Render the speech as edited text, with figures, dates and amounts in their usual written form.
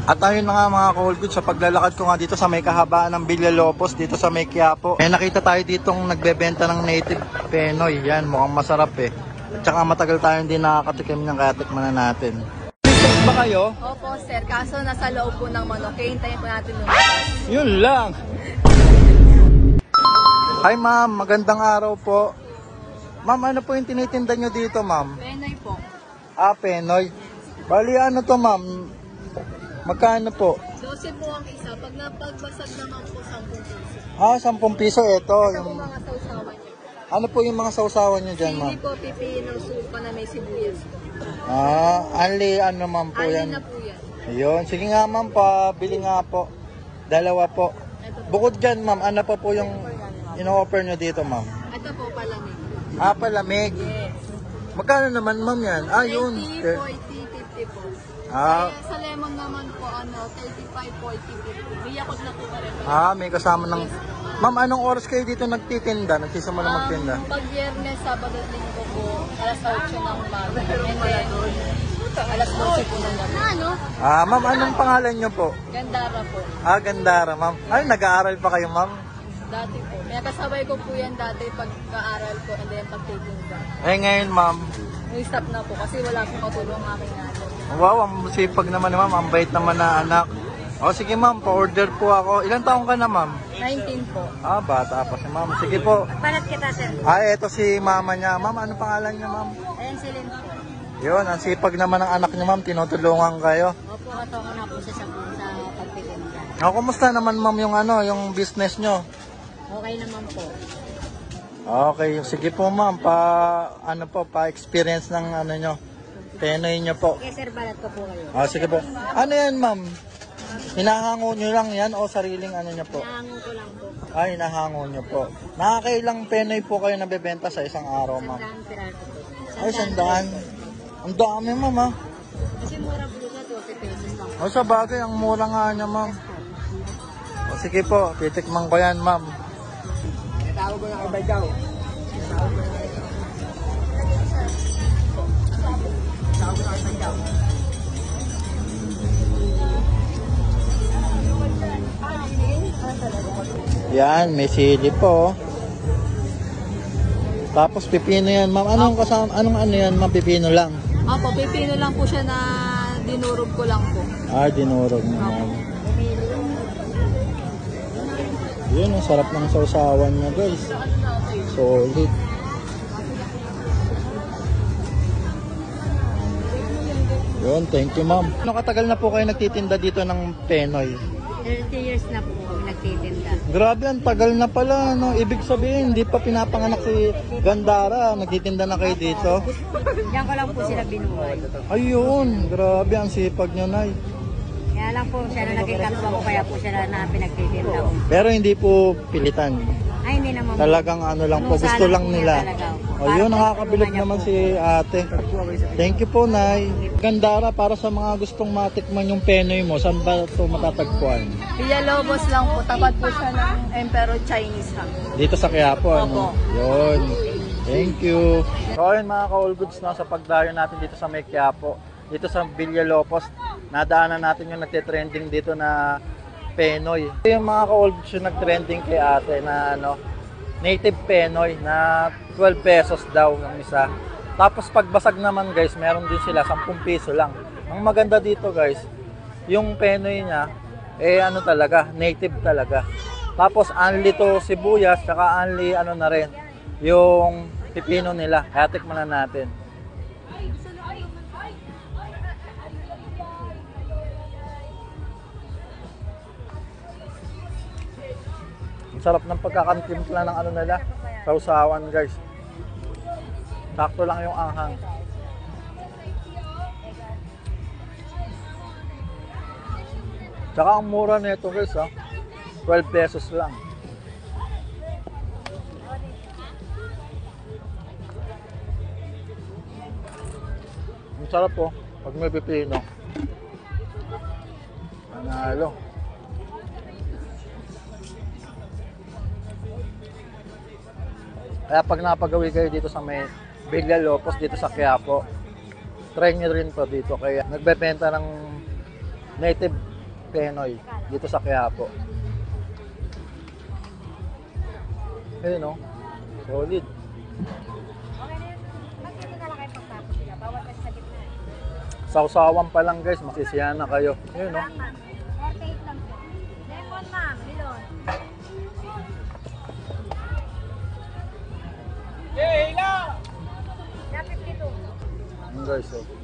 At ayun na nga mga ka-all goods, sa paglalakad ko nga dito sa may kahabaan ng Villalobos, dito sa may Quiapo. May nakita tayo ditong nagbebenta ng native Penoy. Yan, mukhang masarap eh. At saka matagal tayo hindi nakakatikim ng kaya tikman na natin. May ba kayo? Opo sir, kaso nasa loob po ng Manok. Hintayin po natin lumabas. Yun lang! Hi ma'am, magandang araw po. Ma'am, ano po yung tinitinda nyo dito ma'am? Penoy po. Ah, Penoy. Bali ano to ma'am? Magkano po? 12 po ang isa. Pag napagbasag naman po, 10 piso. Ah, 10 piso ito. Ito Yung... po mga sausawan niyo. Ano po yung mga sausawan nyo dyan ma'am? Sili po, pipino, supa na may sibuyas po. Ah, only ano ma'am po Alin yan? na po yan. Ayun, sige nga ma'am, pabili nga po. Dalawa po. Ito po. Bukod dyan ma'am, ano pa po yung ino-offer nyo dito ma'am? Ito po palamig. Ah, palamig. Yes. Magkano naman ma'am yan? Ah, yun. 30, 40, 50 po. Ah, Kaya sa lemon naman po, 35, 40, 50. Biyakot na po pareho. may kasama ng... Ma'am, anong oras kayo dito nagtitinda? Nagsisimula magtinda? Pag Biyernes, Sabado at Linggo po, alas 8 ng umaga. And then, alas 12 po ng gabi. Ano? Ah, ma'am, anong pangalan nyo po? Gandara po. Ah, Gandara, ma'am. Ay, nag-aaral pa kayo, ma'am? Dati po. May kasabay ko po yan dati pag-aaral ko and then pag-taking ko. Eh, ngayon, ma'am. Stop na po kasi wala pong katulong ang aking nanay. Wow, ang sipag naman, ma'am. Ang bait naman na anak. O, sige, ma'am. Pa-order po ako. Ilang taong ka na, ma'am? 19 po. Ah, bata pa si ma'am. Sige po. Palat kita, sir. Ah, eto si mama niya. Ma'am, ano pangalan niya, ma'am? Ayan si Lynn po. Yun, ang sipag naman ng anak niya, ma'am. Tinutulungan kayo. Opo, katawan na po sa pagtitinda. O, kumusta naman, ma'am, yung business nyo? Okay naman po. Okay, sige po, ma'am. Pa-experience ng nyo. Penoy nyo po. Okay, sir, balat ko po kayo. Ah, sige po. Ano yan, ma'am? Hinahango nyo lang yan o sariling nyo po? Nahango ko lang po. Ay, hinahango nyo po. Nakakailang Penoy po kayo nabebenta sa isang araw, ma'am? Sandaan piraso po. Ay, 100. Ang dami, ma'am, ha? Kasi mura po siya, 12 pesos lang. O, sa bagay, ang mura nga niya, ma'am. O, sige po, titikman ko yan, ma'am. Tawag ko na kay Baydaw. Yan, may sili po. Tapos pipino yan, ma'am. Anong kasama, ano yan, ma'am? Pipino lang. Opo, pipino lang po siya na dinurog ko lang po. Ah, dinurog mo, ma'am. Yun, ang sarap ng sausawan niya, guys. Solid. Yun, thank you, ma'am. Ano katagal na po kayo nagtitinda dito ng Penoy? 30 years na po nagtitinda. Grabe, ang tagal na pala, no? Ibig sabihin, hindi pa pinapanganak si Gandara. Nagtitinda na kayo dito? Diyan ko lang po sila binuhay. Ayun, grabe, ang sipag nyo, Nay. Kaya lang po siya na naging katwa ko, kaya po siya na pinagtitinda ko. Pero hindi po pilitan. Ay, hindi naman. Talagang ano lang po, gusto lang nila. Ayun, nakakabilog naman si ate. Thank you po, Nay. Gandara, para sa mga gustong matikman yung Penoy mo, saan ba ito matatagpuan? Villalobos lang po, tapat po siya ng Emperor Chinese ha. Dito sa Quiapo, ano? Opo. Yun. Thank you. So ayun mga ka-all goods, no, sa pagdayo natin dito sa may Quiapo, dito sa Villalobos, nadaanan natin yung nagte-trending dito na Penoy. Ito yung mga ka-all goods yung nag-trending kay ate na native Penoy na 12 pesos daw ang isa. Tapos pagbasag naman guys, meron din sila 10 piso lang. Ang maganda dito guys, yung Penoy niya, talaga, native talaga. Tapos only to sibuyas, saka only na rin, yung pipino nila. Kaya tikman na natin. Ang sarap ng pagkakantimpla ng nila, sausawan guys. Sakto lang yung anghang. Tsaka ang mura nito guys, 12 pesos lang. Ang sarap po, pag may pipino. Panalo. Kaya pag napagawi kayo dito sa may Villalobos, dito sa Quiapo, try nyo rin po dito. Kaya nagbebenta ng native Penoy dito sa Quiapo. Ayun oh. Solid. Okay na yun. Mag-dito na lang kayo pagtapos sila. Bawal kasi sa gitna. Sausawan pa lang guys, masisiyahan na kayo. Ayun oh. 48 lang po. Lemon ma'am, milon. Hey, hila! 52. Ayun guys oh.